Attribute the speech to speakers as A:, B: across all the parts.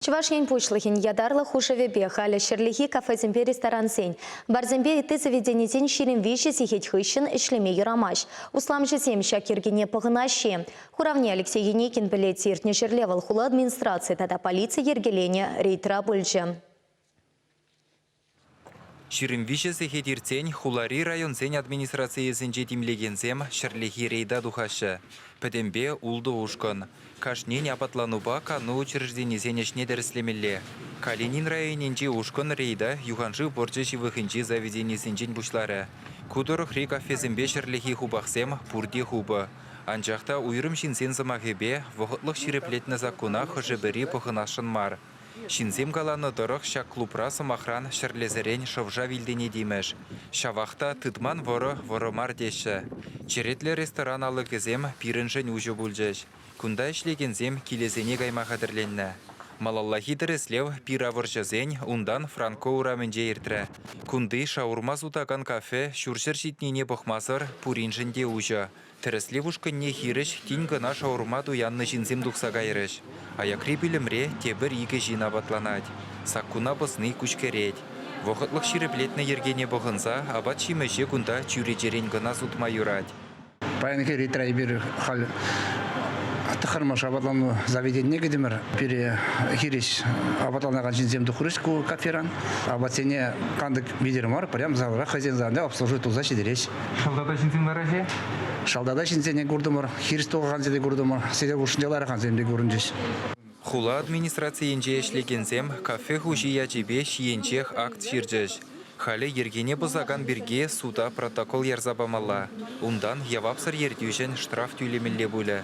A: Чувашин пучлыхин ядарлы хушевебе халя шерлихи кафезембе ресторансен. Барзембе иты заведенетен ширин виши сихет хыщен ишлеме юрамаш. Услам жесем шакиргене погынаше. Хуравне Алексей Еникин білет сиртне жерлевал хула администрации тада полиция ергелене рейтра бульджи.
B: Ширинвише сехетирцень хулари районцень администрациясын жетимлегензем шерлихи рейда духашы. Пәдембе улды ушкын. Кашнен апатлануба кану учрежденезенешне дәріслемелі. Калинин районенче ушкын рейда юханжы борчы шивыхынчы заведенесенчен бушлары. Кудырық рей кафезембе шерлихи хубақсем пурди хубы. Анжақта уйрым шинсен замахебе вғытлық ширеплетні закуна хыжыбері пұхынашын мар. Шинзем галаны дұрық шак клубра самахран шырлезерен шовжа вилдене деймеш. Шавақта тыдман воры-мар деші. Черетлі ресторан алы кезем пирінжен ұжы бүлжеш. Күнда ішлегензем келезене гаймағадырленні. Малаллахи діреслев пиравыр жазен ундан франко ураменже ертрі. Күнды шаурма зутаган кафе шүршір житнене бұқмазыр пуринжінде ұжы. Тіреслев ұшқынне хиріш тингіна шаурма дуянны жинзем дұқса гайрыш. Аякри білімре тебір игі жина батланад. Саккуна бысны күшкерет. Вұқытлық ширеплетні ергене бұғынса, абат шимеше күнда чүрежерен гына зутма юрад.
C: Паянке ретрай бір хал тахармаш абатлану заведение гедемер пере хириш абатланаган жинземді құрыш ку каферан. Абатсене кандык бидермар прям завра хозяин занда обслуживает уза шедереш.
B: Шалдада жинзем бараже?
C: Шалдада жинзене гурдымар, хириш тоғаған зеде гурдымар, седе гуршынделар хан земде гурынжеш.
B: Хула администрациянче эшлегензем кафе хужия жебе шиенчех акт ширжеш. Халі ергене бұзаган бірге суда протокол ярзабамала. Ундан явапсыр ердюжен штраф тюлемелле бұлі.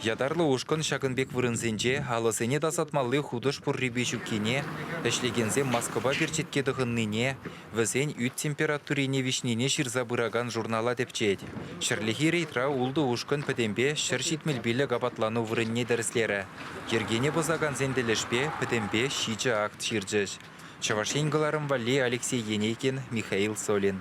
B: Ядарлы ушкын шагынбек вырынзенже алысыне дасатмалы худыш пұррибе жүккене, әшлегензем Москва берчетке дығынныне, візен үт температурине вишнене шырза бұраган журнала депчет. Шырлихи рейтра улды ушкын пөдембе шыр житмелбелі габатлану вырынне дәріслері. Ергене бұзаган зенделешпе пөдембе шичі акт шыржыш. Чавашенгіларым вали Алексей Енейкин, Михаил Солин.